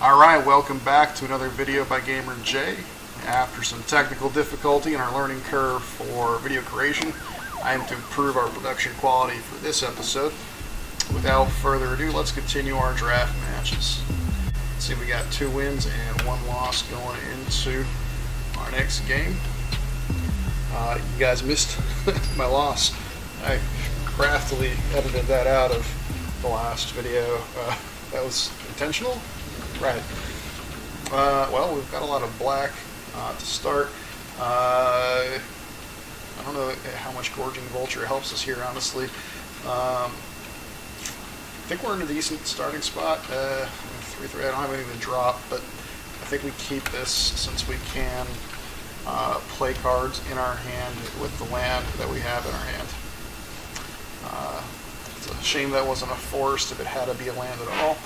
Alright, welcome back to another video by Gamer J. After some technical difficulty in our learning curve for video creation, I am to improve our production quality for this episode. Without further ado, let's continue our draft matches. Let's see, we got 2 wins and 1 loss going into our next game. You guys missed my loss. I craftily edited that out of the last video. That was intentional? Right. Well, we've got a lot of black to start. I don't know how much Gorging Vulture helps us here, honestly. I think we're in a decent starting spot. 3-3, I don't have anything to drop, but I think we keep this since we can play cards in our hand with the land that we have in our hand. It's a shame that wasn't a forest if it had to be a land at all.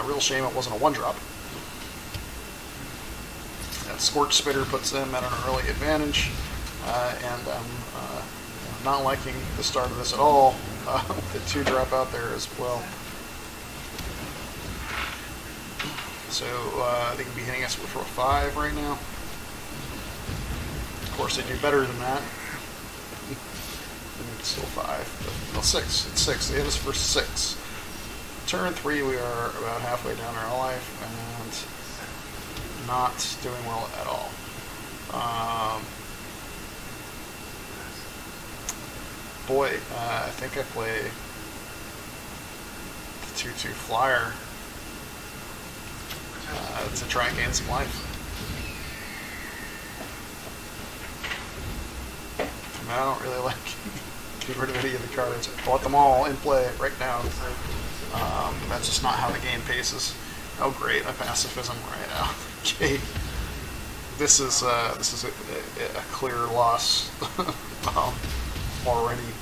Real shame it wasn't a 1-drop. That Scorch Spitter puts them at an early advantage, and I'm not liking the start of this at all, with the 2-drop out there as well. So they can be hitting us for a 5 right now. Of course, they do better than that. It's still 5, but no, 6. It's 6. They hit us for 6. Turn 3, we are about halfway down our life and not doing well at all. Boy, I think I play the 2-2 flyer to try and gain some life. I don't really like getting rid of any of the cards. I want them all in play right now. That's just not how the game paces. Oh great, I pacifism right now. Okay, this is a clear loss already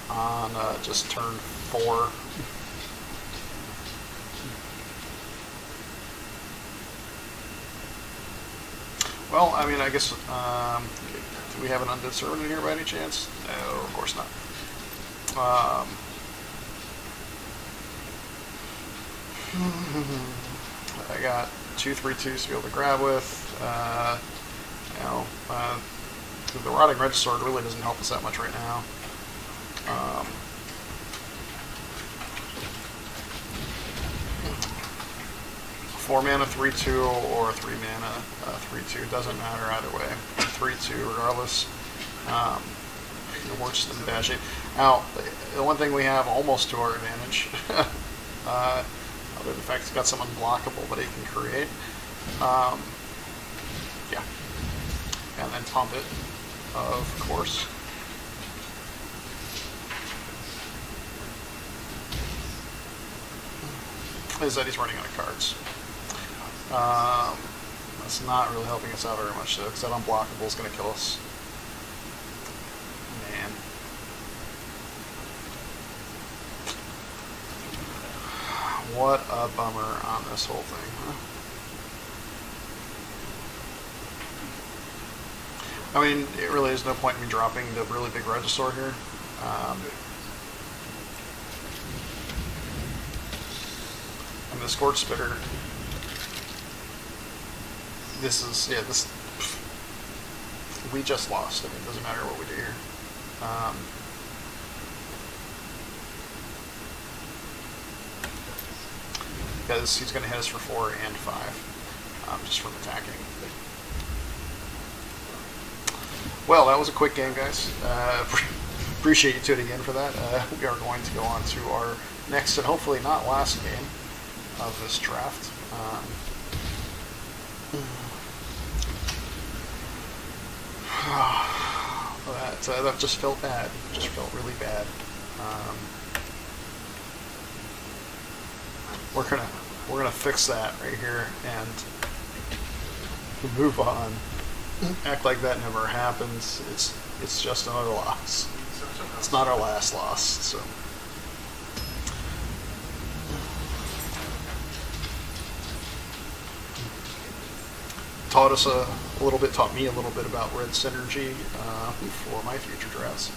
on just turn 4. Well, I mean, I guess do we have an Undead Servant in here by any chance? No, of course not. I got 2 3/2s to be able to grab with. The Rotting Regisword really doesn't help us that much right now. 4 mana 3/2 or 3 mana 3/2 doesn't matter either way. 3/2 regardless. We're just in bad shape. Now, the one thing we have almost to our advantage. Other than the fact it's got some unblockable that it can create. Yeah. And then pump it, of course. Is that he's running out of cards. That's not really helping us out very much though, because that unblockable is going to kill us. Man. What a bummer on this whole thing, huh? I mean, it really is no point in me dropping the really big Regisword here. And the Scorch Spitter, we just lost. I mean, it doesn't matter what we do here. Because he's going to hit us for 4 and 5, just from attacking. Well, that was a quick game, guys. Appreciate you tuning in for that. We are going to go on to our next and hopefully not last game of this draft. That just felt bad. Just felt really bad. We're gonna fix that right here and move on. Act like that never happens. It's just another loss. It's not our last loss. So. Taught me a little bit about red synergy for my future drafts.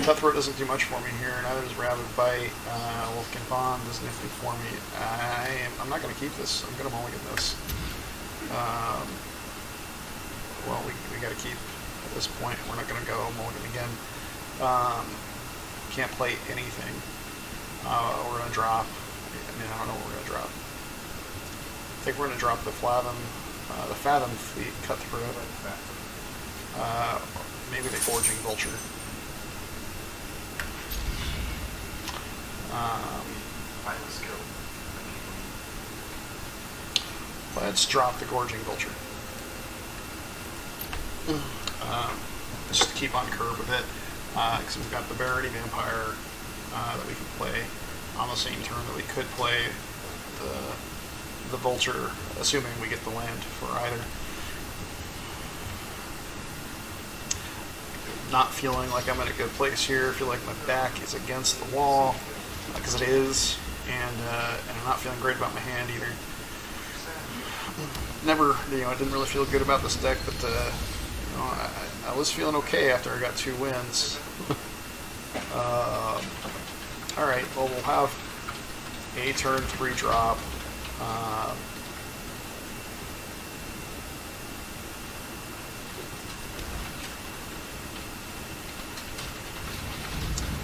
Cutthroat doesn't do much for me here, neither does Rabid Bite. Wolfkin Bond is nifty for me. I'm not going to keep this. I'm going to mulligan this. Well, we got to keep at this point. We're not going to go mulligan again. Can't play anything. We're going to drop. I don't know what we're going to drop. I think we're going to drop the Fathom Fleet Cutthroat. Maybe the Gorging Vulture. Let's drop the Gorging Vulture. Just to keep on curve with it, because we've got the Verity Vampire that we can play on the same turn that we could play the Vulture, assuming we get the land for either. Not feeling like I'm in a good place here. I feel like my back is against the wall, because it is, and I'm not feeling great about my hand either. Never, I didn't really feel good about this deck, but I was feeling okay after I got 2 wins. Alright, well, we'll have a turn 3 drop.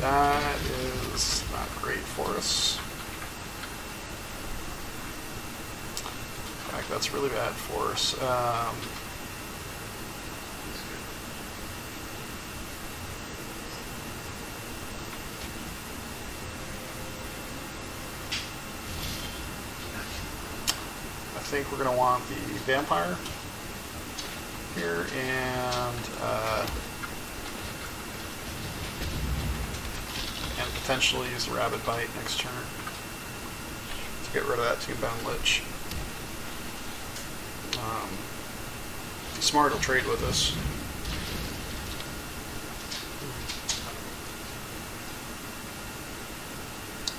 That is not great for us. In fact, that's really bad for us. I think we're going to want the Vampire here, and potentially use the Rabid Bite next turn to get rid of that 2-bound Lich. Smart will trade with us.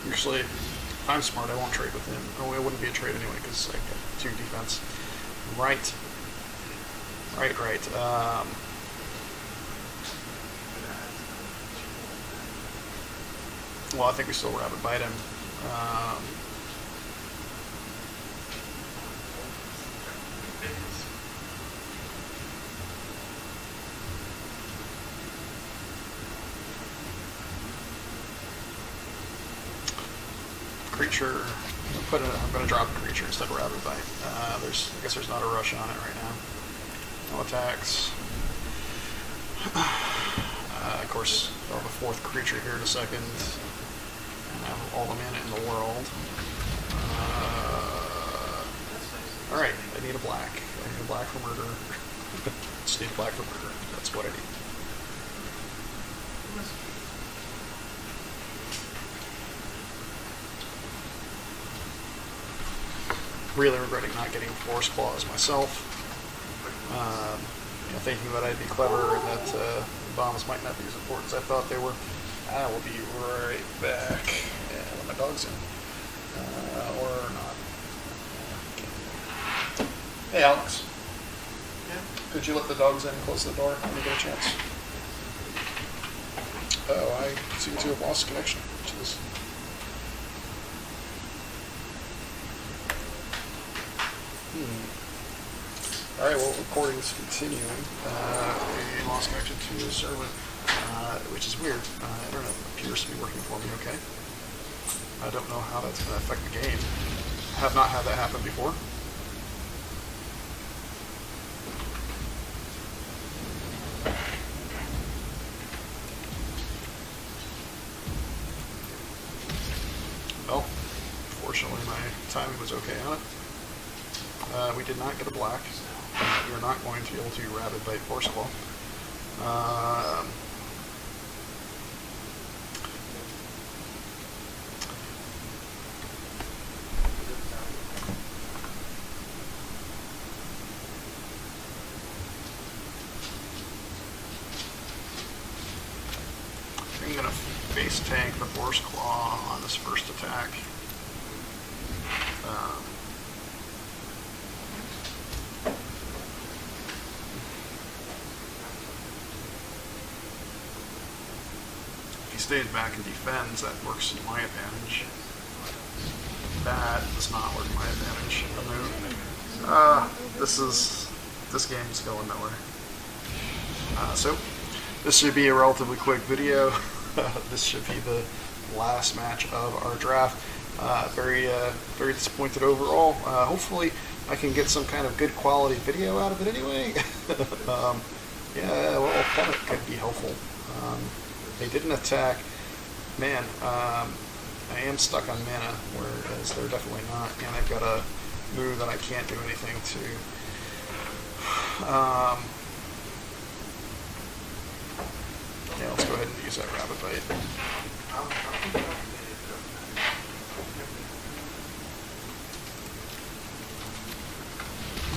Usually, if I'm smart, I won't trade with him. Oh, it wouldn't be a trade anyway because I got 2 defense. Right. Well, I think we still Rabid Bite him. Creature. I'm going to drop a creature instead of Rabid Bite. I guess there's not a rush on it right now. No attacks. Of course, I'll have a 4th creature here in a second. And I have all the mana in the world. Alright, I need a black. I need a black for murder. Just need a black for murder. That's what I need. Really regretting not getting Force Claws myself. Thinking that I'd be clever and that bombs might not be as important as I thought they were. I will be right back. Yeah, let my dog's in. Or not. Hey, Alex. Yeah? Could you let the dogs in and close the door when you get a chance? Oh, I seem to have lost connection to this. Alright, well, recording is continuing. We lost connection to the server, which is weird. Internet appears to be working for me okay. I don't know how that's going to affect the game. I have not had that happen before. Well, fortunately my timing was okay on it. We did not get a black. We are not going to be able to Rabid Bite Force Claw. I'm going to face tank the Force Claw on this first attack. stays back and defends, that works to my advantage. That does not work to my advantage. The move. This game is going nowhere. So this should be a relatively quick video. This should be the last match of our draft. Very disappointed overall. Hopefully I can get some kind of good quality video out of it anyway. Yeah, well, Plummet could be helpful. They didn't attack. Man, I am stuck on mana, whereas they're definitely not. And I've got a move that I can't do anything to. Yeah, let's go ahead and use that Rapid Bite.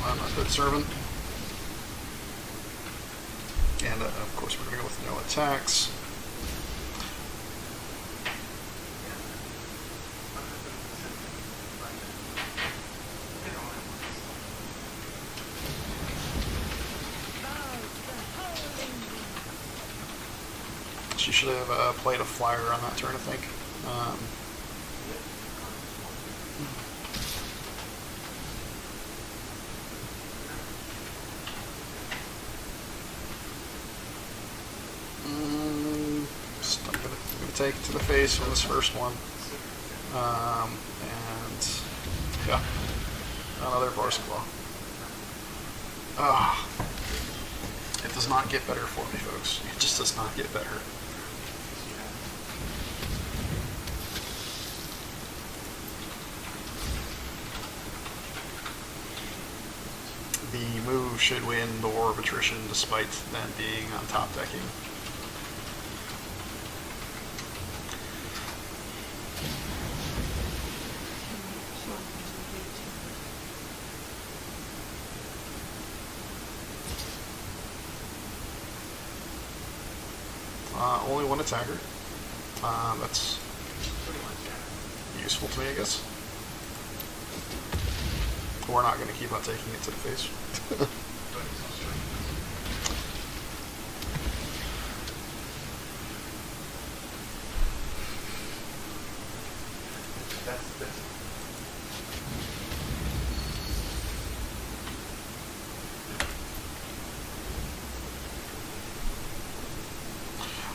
I'm not good serving. And of course we're going to go with no attacks. She should have played a flyer on that turn, I think. I'm gonna take it to the face on this first one. And yeah, another Boris Claw. It does not get better for me, folks. It just does not get better. The move should win the War of Attrition despite them being on top decking. Only one attacker. That's useful to me, I guess. We're not going to keep on taking it to the face.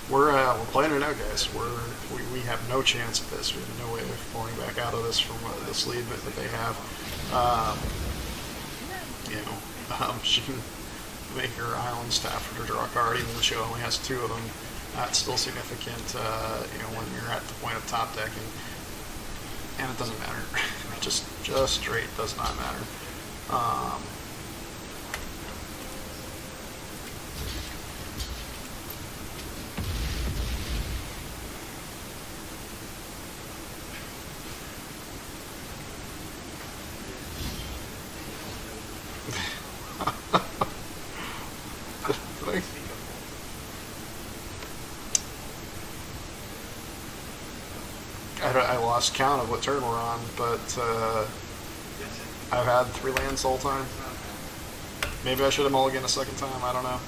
We're playing it out, guys. We have no chance at this. We have no way of falling back out of this from this lead that they have. She can make her island staff for her draw card, even though she only has 2 of them. That's still significant, when you're at the point of top decking. And it doesn't matter. just straight does not matter. I lost count of what turn we're on, but I've had 3 lands the whole time. Maybe I should have mulliganed a second time, I don't know.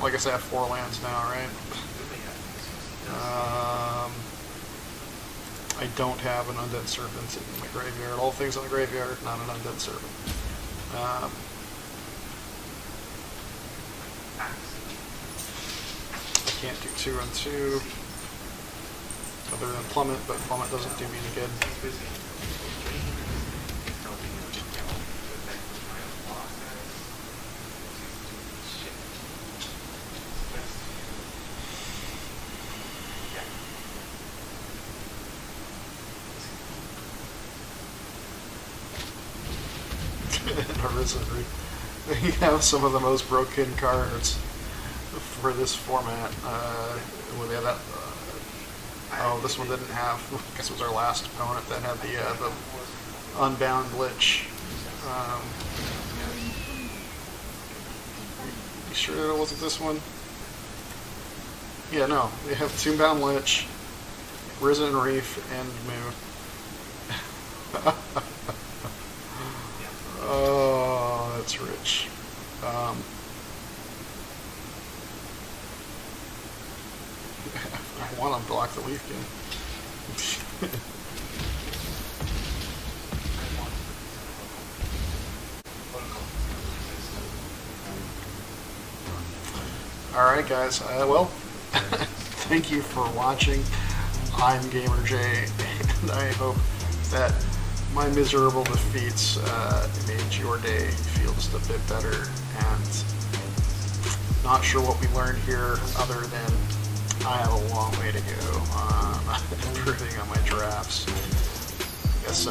Like I said, I have 4 lands now, right? I don't have an Undead Serpent in my graveyard. All things in the graveyard, not an Undead Serpent. I can't do 2 and 2. Other than Plummet, but Plummet doesn't do me any good. They have some of the most broken cards for this format. Well, they have that. Oh, this one didn't have. I guess it was our last opponent that had the Unbound Lich. You sure it wasn't this one? Yeah, no. They have Tombbound Lich, Risen Reef, and Moo. Oh, that's rich. want to block the Leaf game. Alright guys, well, thank you for watching. I'm GamerJ, and I hope that my miserable defeats made your day feel just a bit better. And not sure what we learned here other than I have a long way to go on improving on my drafts. I guess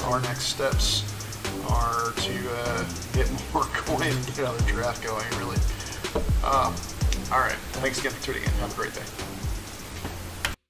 our next steps are to get more coin and get another draft going, really. Alright, thanks again for tuning in. Have a great day.